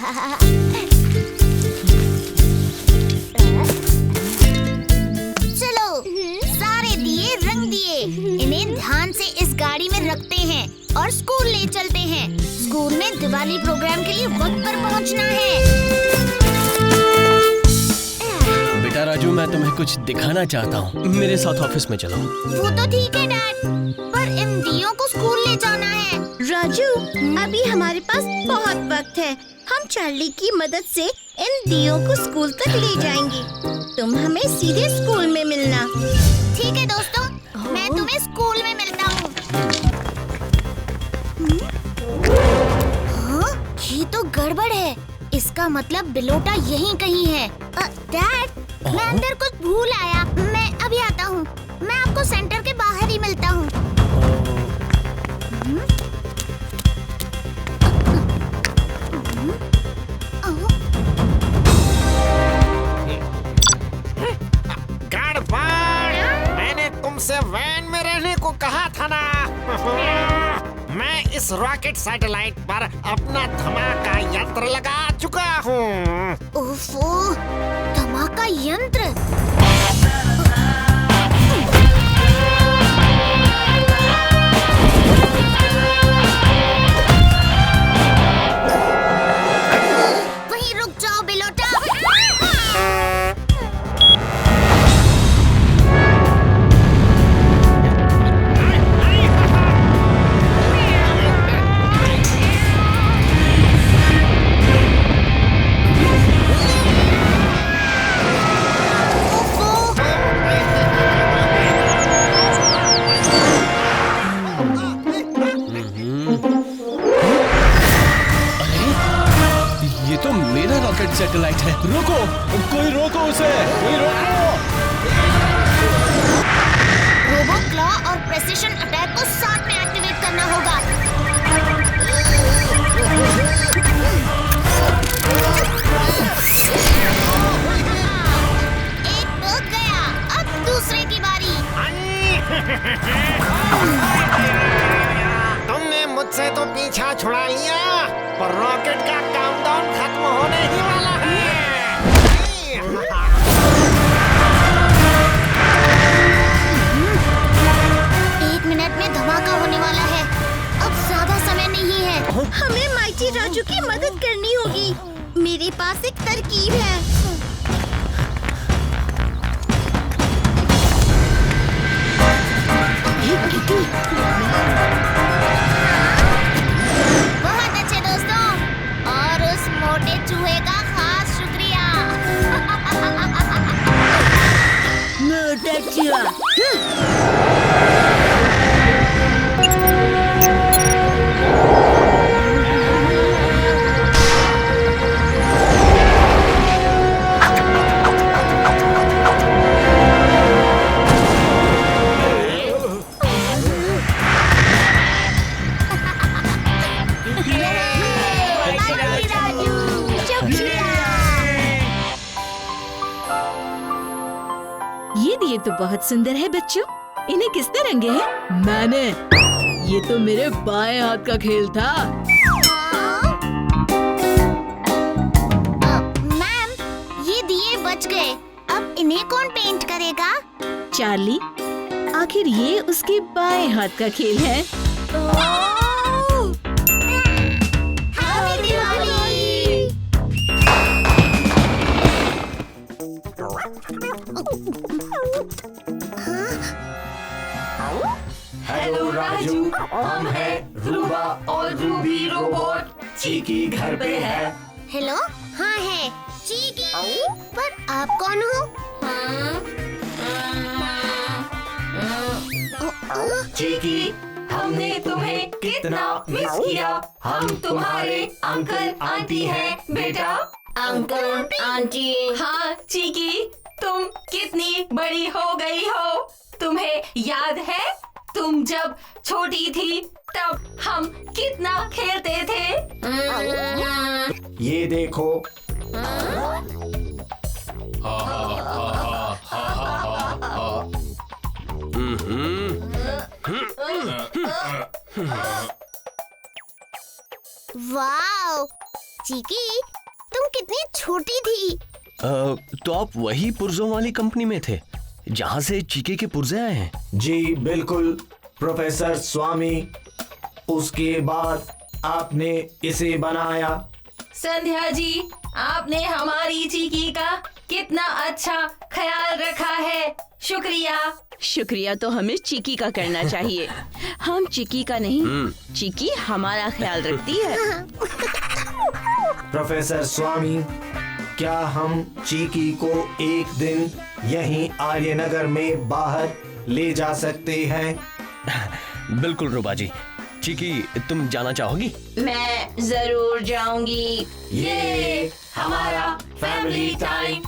चलो, सारे दिए रंग दिए। इन्हें ध्यान से इस गाड़ी में रखते हैं और स्कूल ले चलते हैं। स्कूल में दिवाली प्रोग्राम के लिए वक्त पर पहुंचना है। बेटा राजू, मैं तुम्हें कुछ दिखाना चाहता हूँ। मेरे साथ ऑफिस में चलो। वो तो ठीक है डैड, पर इन दियों को स्कूल ले जाना है। राजू, अभी हमारे पास बहुत वक्त है। हम चार्ली की मदद से इन दियों को स्कूल तक ले जाएंगे। तुम हमें सीधे स्कूल में मिलना। ठीक है दोस्तों, मैं तुम्हें स्कूल में मिलता हूँ। हाँ, ये तो गड़बड़ है। इसका मतलब बिलोटा यहीं कहीं है। डैड, मैं अंदर कुछ भूल आया। मैं अभी आता हूँ। मैं आपको सेंटर के बाहर ही मिलता हूँ। गड़बड़! मैंने तुमसे वैन में रहने को कहा था ना। मैं इस रॉकेट सैटेलाइट पर अपना धमाका यंत्र लगा चुका हूँ। ओफो, धमाका यंत्र। वहीं रुक जाओ बिलोटा। ये तो मेरा रॉकेट सैटेलाइट है। रोको, कोई रोको उसे, कोई रोको। रोबो क्लॉ और प्रेसिशन अटैक को साथ में एक्टिवेट करना होगा। एक तो गया, अब दूसरे की बारी। तुमने मुझसे तो पीछा छुड़ा लिया, पर रॉकेट का काउंटडाउन खत्म होने ही वाला है। 1 मिनट में धमाका होने वाला है। अब ज्यादा समय नहीं है। हमें माइटी राजू की मदद करनी होगी। मेरे पास एक तरकीब है। बहुत अच्छे दोस्तों, और उस मोटे चूहे का खास शुक्रिया। मोटा चूहा। ये दिए तो बहुत सुंदर है बच्चों। इन्हें किसने रंगे हैं? मैंने। ये तो मेरे बाएं हाथ का खेल था। मैम, ये दिए बच गए। अब इन्हें कौन पेंट करेगा? चार्ली, आखिर ये उसके बाएं हाथ का खेल है। हैप्पी दिवाली! हेलो राजू, हम हैं रूबा और रूबी रोबोट। चीकी घर पे है। हेलो, हाँ है चीकी। पर आप कौन हो? चीकी, हमने तुम्हें कितना मिस किया। हम तुम्हारे अंकल आंटी हैं बेटा। Uncle aunty. हाँ चीकी, तुम कितनी बड़ी हो गई हो। तुम्हें याद है तुम जब छोटी थी तब हम कितना खेलते थे। ये देखो। वाओ, चीकी, छोटी थी। तो आप वही पुर्जों वाली कंपनी में थे जहाँ से चीकी के पुर्जे आए हैं? जी बिल्कुल प्रोफेसर स्वामी। उसके बाद आपने इसे बनाया। संध्या जी, आपने हमारी चीकी का कितना अच्छा ख्याल रखा है, शुक्रिया। शुक्रिया तो हमें चीकी का करना चाहिए। हम चीकी का नहीं, चीकी हमारा ख्याल रखती है। प्रोफेसर स्वामी, क्या हम चीकी को एक दिन यहीं आर्यनगर में बाहर ले जा सकते हैं? बिल्कुल रूबा जी। चीकी, तुम जाना चाहोगी? मैं जरूर जाऊंगी। ये हमारा फैमिली टाइम।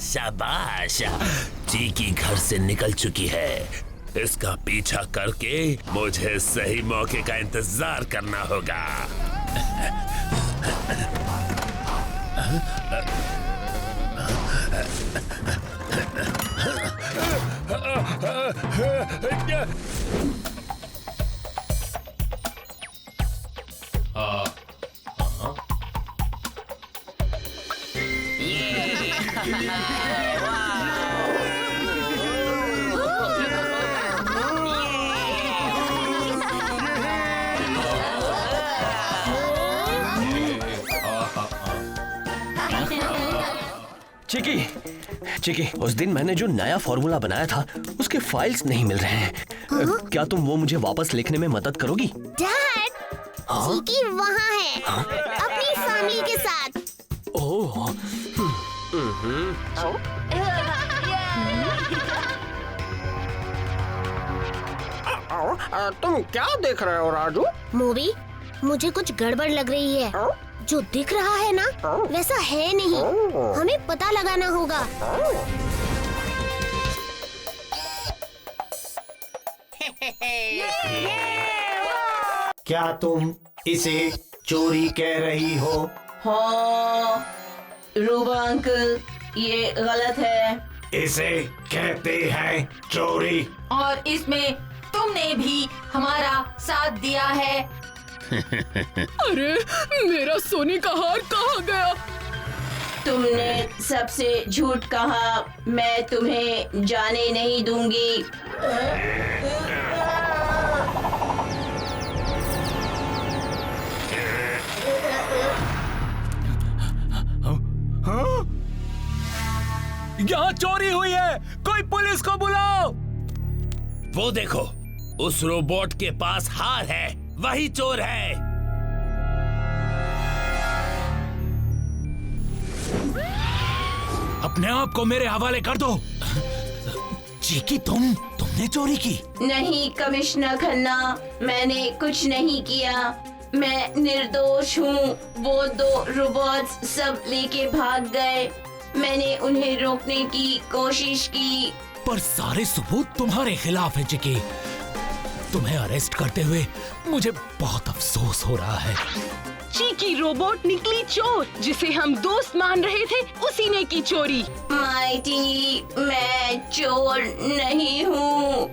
शाबाश, चीकी घर से निकल चुकी है। इसका पीछा करके मुझे सही मौके का इंतजार करना होगा। चिकी, चिकी, उस दिन मैंने जो नया फॉर्मूला बनाया था उसके फाइल्स नहीं मिल रहे हैं। क्या तुम वो मुझे वापस लिखने में मदद करोगी? डैड, चीकी वहाँ है, अपनी फैमिली के साथ। ओह, तुम क्या देख रहे हो राजू? मूवी, मुझे कुछ गड़बड़ लग रही है। जो दिख रहा है ना वैसा है नहीं। हमें पता लगाना होगा। क्या तुम इसे चोरी कह रही हो? हाँ, रूबा अंकल, ये गलत है। इसे कहते हैं चोरी। और इसमें तुमने भी हमारा साथ दिया है। अरे, मेरा सोने का हार कहाँ गया? तुमने सबसे झूठ कहा। मैं तुम्हें जाने नहीं दूंगी। यहाँ चोरी हुई है, कोई पुलिस को बुलाओ। वो देखो, उस रोबोट के पास हार है, वही चोर है। अपने आप को मेरे हवाले कर दो। चीकी, तुमने चोरी की? नहीं कमिश्नर खन्ना, मैंने कुछ नहीं किया। मैं निर्दोष हूँ। वो दो रोबोट्स सब लेके भाग गए। मैंने उन्हें रोकने की कोशिश की। पर सारे सबूत तुम्हारे खिलाफ है चिकी। तुम्हें अरेस्ट करते हुए मुझे बहुत अफसोस हो रहा है। चीकी रोबोट निकली चोर। जिसे हम दोस्त मान रहे थे उसी ने की चोरी। माइटी, मैं चोर नहीं हूँ।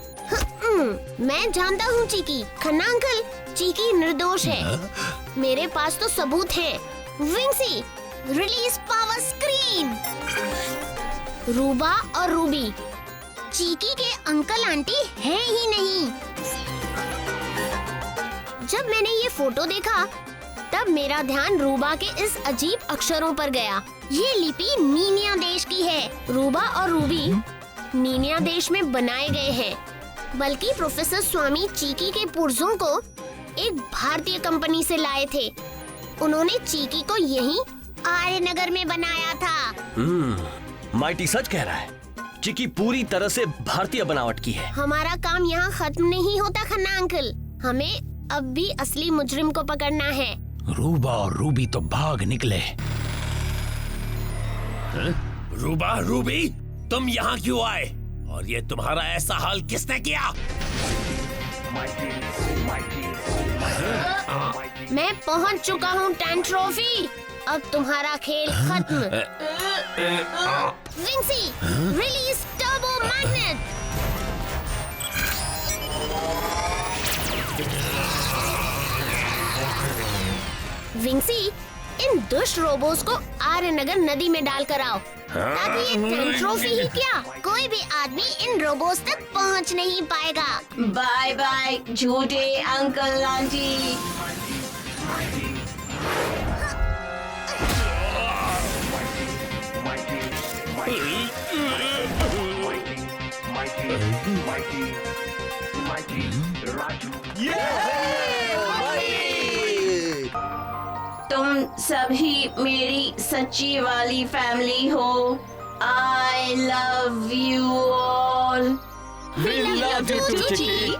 मैं जानता हूँ चीकी। खन्ना अंकल, चीकी निर्दोष है। मेरे पास तो सबूत है। Vinci, release power screen. Ruba और रूबी चीकी के अंकल आंटी हैं ही नहीं। जब मैंने ये फोटो देखा तब मेरा ध्यान रूबा के इस अजीब अक्षरों पर गया। ये लिपि नीनिया देश की है। रूबा और रूबी नीनिया देश में बनाए गए हैं। बल्कि प्रोफेसर स्वामी चीकी के पुर्जों को एक भारतीय कंपनी से लाए थे। उन्होंने चीकी को यहीं आर्यनगर में बनाया था। माइटी सच कह रहा है। चिकी पूरी तरह से भारतीय बनावट की है। हमारा काम यहाँ खत्म नहीं होता खन्ना अंकल। हमें अब भी असली मुजरिम को पकड़ना है। रूबा और रूबी तो भाग निकले। रूबा, रूबी, तुम यहाँ क्यों आए? और ये तुम्हारा ऐसा हाल किसने किया? मैं पहुँच चुका हूँ टैन ट्रॉफी। अब तुम्हारा खेल खत्म। Vinci, release turbo magnet. Vinci, इन दुष्ट रोबोट्स को आर्यनगर नदी में डालकर आओ, ताकि ये 10 ट्रॉफी ही क्या, कोई भी आदमी इन रोबोट्स तक पहुंच नहीं पाएगा। बाय बाय झूठे अंकल आंटी। तुम सभी मेरी सच्ची वाली फैमिली हो। I love you all. We love you too, Chicky.